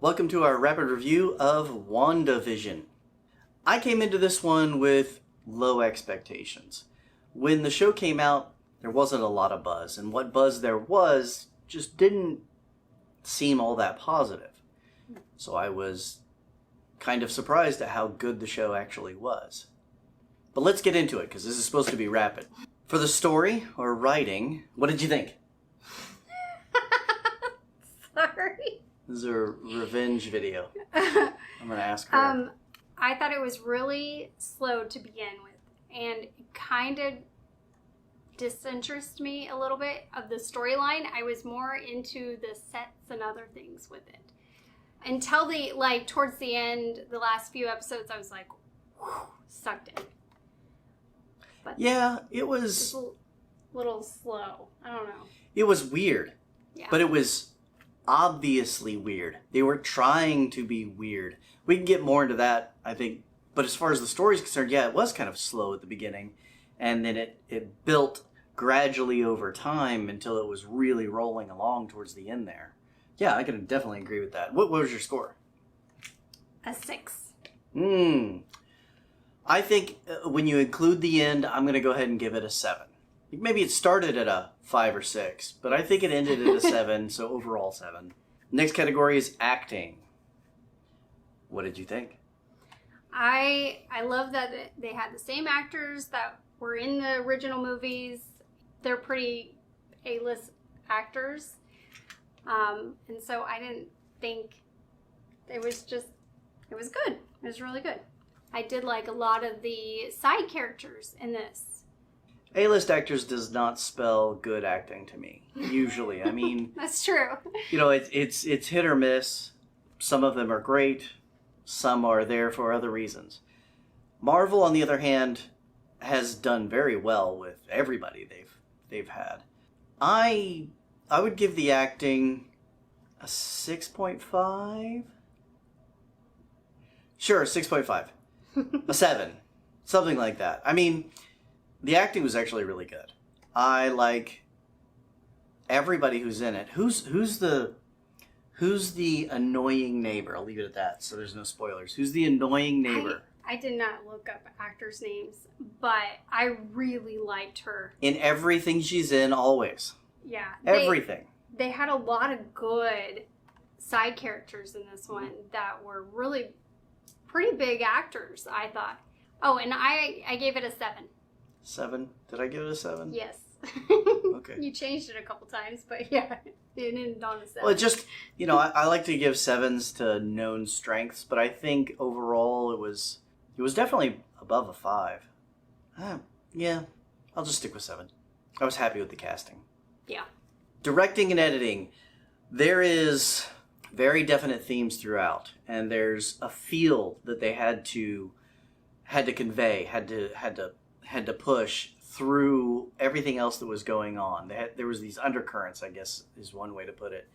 Welcome to our rapid review of WandaVision. I came into this one with low expectations. When the show came out, there wasn't a lot of buzz, and what buzz there was just didn't seem all that positive. So I was kind of surprised at how good the show actually was. But let's get into it, because this is supposed to be rapid. For the story, or writing, what did you think? Sorry. This is a revenge video. I'm going to ask her. I thought it was really slow to begin with, and it kind of disinterested me a little bit of the storyline. I was more into the sets and other things with it. Until towards the end, the last few episodes, I was like, whew, sucked in. But yeah, it was a little slow. I don't know. It was weird. Yeah. But it was obviously weird. They were trying to be weird. We can get more into that, I think. But as far as the story is concerned, yeah, it was kind of slow at the beginning. And then it built gradually over time until it was really rolling along towards the end there. Yeah, I can definitely agree with that. What was your score? A 6. I think when you include the end, I'm going to go ahead and give it a 7. Maybe it started at a 5 or 6, but I think it ended at a 7, so overall 7. Next category is acting. What did you think? I love that they had the same actors that were in the original movies. They're pretty A-list actors. And so I didn't think it was good. It was really good. I did like a lot of the side characters in this. A-list actors does not spell good acting to me, usually. I mean... That's true. You know, it's hit or miss. Some of them are great. Some are there for other reasons. Marvel, on the other hand, has done very well with everybody they've had. I would give the acting a 6.5. Sure, 6.5. A 7. Something like that. I mean, the acting was actually really good. I like everybody who's in it. Who's the annoying neighbor? I'll leave it at that, so there's no spoilers. Who's the annoying neighbor? I did not look up actors' names, but I really liked her. In everything she's in, always. Yeah. Everything. They had a lot of good side characters in this one that were really pretty big actors, I thought. Oh, and I gave it a 7. 7? Did I give it a 7? Yes. Okay. You changed it a couple times, but yeah, it ended on a 7. Well, it just, I like to give 7s to known strengths, but I think overall it was definitely above a 5. Yeah, I'll just stick with 7. I was happy with the casting. Yeah. Directing and editing. There is very definite themes throughout, and there's a feel that they had to convey, had to push through everything else that was going on. There was these undercurrents, I guess is one way to put it.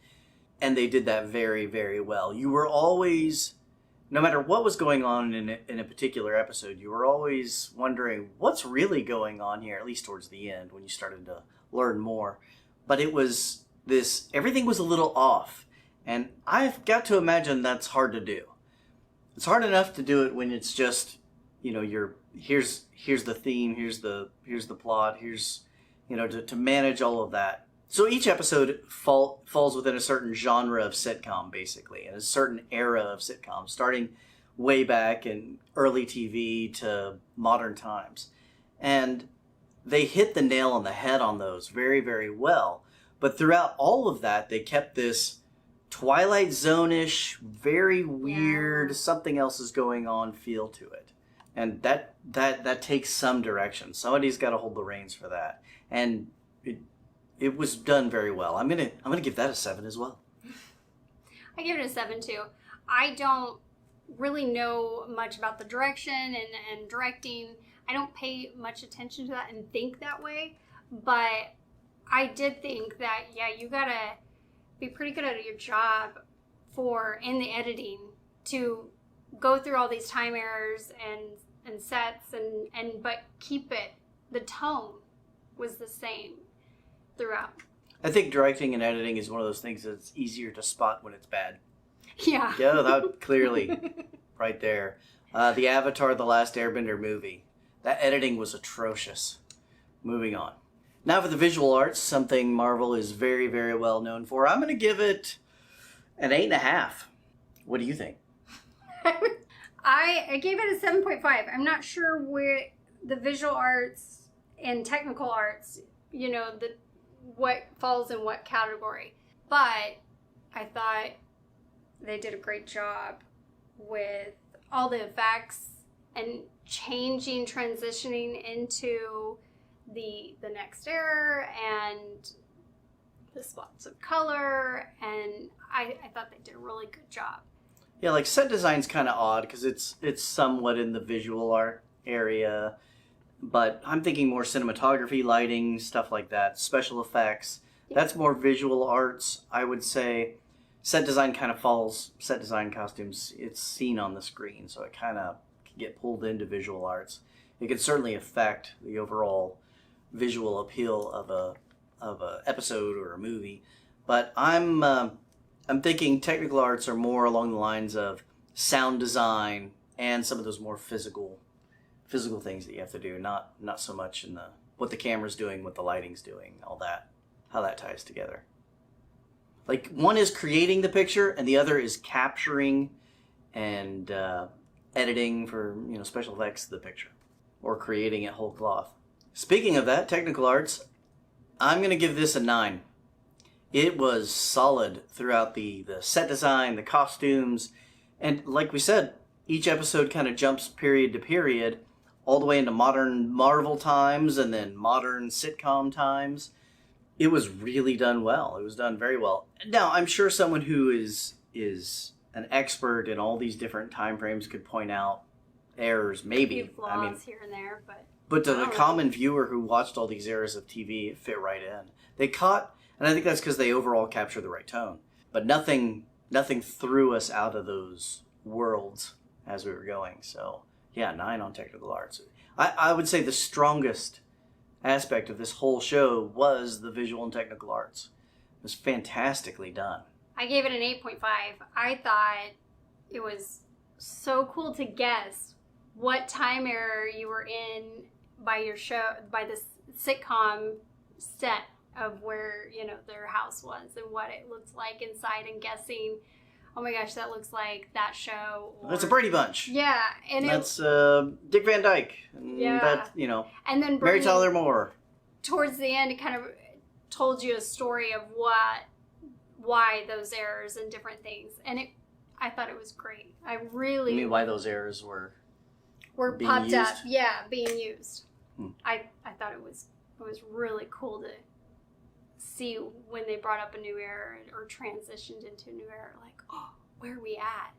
And they did that very, very well. You were always, no matter what was going on in a particular episode, you were always wondering what's really going on here, at least towards the end when you started to learn more. But it was everything was a little off. And I've got to imagine that's hard to do. It's hard enough to do it when it's just, here's the theme, here's the plot, to manage all of that. So each episode falls within a certain genre of sitcom, basically, and a certain era of sitcom, starting way back in early TV to modern times. And they hit the nail on the head on those very, very well. But throughout all of that, they kept this Twilight Zone-ish, very weird, something else is going on feel to it. And that takes some direction. Somebody's got to hold the reins for that. And it was done very well. I'm gonna give that a 7 as well. I give it a 7 too. I don't really know much about the direction and directing. I don't pay much attention to that and think that way. But I did think that, you gotta be pretty good at your job in the editing to go through all these time errors and sets but keep the tone was the same throughout. I think directing and editing is one of those things that's easier to spot when it's bad. Yeah. Yeah, that clearly right there. The Avatar: The Last Airbender movie. That editing was atrocious. Moving on. Now for the visual arts, something Marvel is very, very well known for. I'm going to give it an 8.5. What do you think? I gave it a 7.5. I'm not sure where the visual arts and technical arts, what falls in what category. But I thought they did a great job with all the effects and transitioning into the next era and the spots of color, and I thought they did a really good job. Yeah, like set design's kind of odd because it's somewhat in the visual art area, but I'm thinking more cinematography, lighting, stuff like that, special effects. Yeah. That's more visual arts, I would say. Set design kind of falls, set design costumes, it's seen on the screen, so it kind of can get pulled into visual arts. It can certainly affect the overall visual appeal of a episode or a movie, but I'm thinking technical arts are more along the lines of sound design and some of those more physical things that you have to do, not so much in what the camera's doing, what the lighting's doing, all that, how that ties together. Like one is creating the picture and the other is capturing and editing for special effects of the picture or creating it whole cloth. Speaking of that, technical arts, I'm going to give this a 9. It was solid throughout the set design, the costumes, and like we said, each episode kind of jumps period to period, all the way into modern Marvel times and then modern sitcom times. It was really done well. It was done very well. Now, I'm sure someone who is an expert in all these different time frames could point out errors, maybe. A few flaws here and there, but to the common viewer who watched all these eras of TV, it fit right in. They caught, and I think that's because they overall captured the right tone. But nothing threw us out of those worlds as we were going. So, yeah, 9 on technical arts. I would say the strongest aspect of this whole show was the visual and technical arts. It was fantastically done. I gave it an 8.5. I thought it was so cool to guess what time era you were in by this sitcom set of where, their house was and what it looked like inside, and guessing, oh my gosh, that looks like that show. That's a Brady Bunch. Yeah. And that's Dick Van Dyke. And yeah. That, and then Mary Tyler Moore. Towards the end, it kind of told you a story of why those errors and different things. And I thought it was great. I really... You mean why those errors were being popped used? up. Yeah, being used. I thought it was really cool to see when they brought up a new era or transitioned into a new era. Like, oh, where are we at?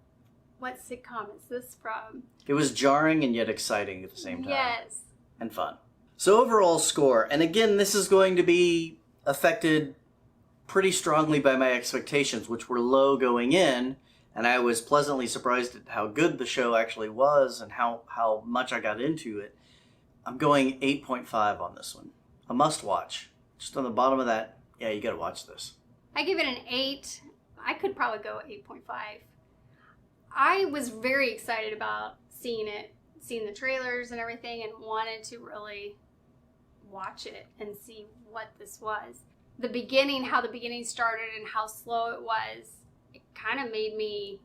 What sitcom is this from? It was jarring and yet exciting at the same time. Yes. And fun. So overall score, and again, this is going to be affected pretty strongly by my expectations, which were low going in, and I was pleasantly surprised at how good the show actually was and how much I got into it. I'm going 8.5 on this one. A must watch. Just on the bottom of that, yeah, you gotta watch this. I give it an 8. I could probably go 8.5. I was very excited about seeing the trailers and everything, and wanted to really watch it and see what this was. How the beginning started and how slow it was, it kind of made me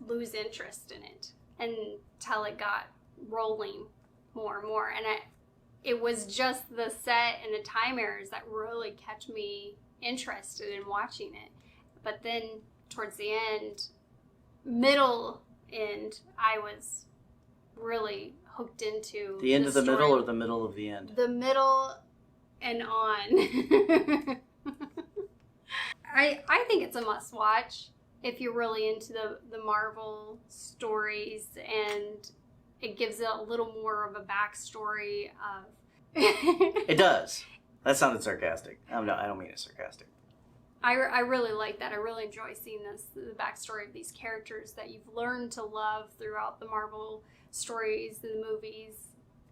lose interest in it until it got rolling more and more. And it was just the set and the time errors that really kept me interested in watching it. But then towards the middle end, I was really hooked into the end of the story. middle or the middle of the end? The middle and on. I think it's a must watch if you're really into the Marvel stories, and it gives it a little more of a backstory of It does. That sounded sarcastic. I don't mean it sarcastic. I really like that. I really enjoy seeing the backstory of these characters that you've learned to love throughout the Marvel stories and the movies,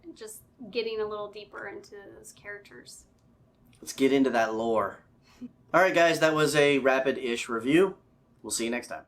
and just getting a little deeper into those characters. Let's get into that lore. All right, guys, that was a rapid-ish review. We'll see you next time.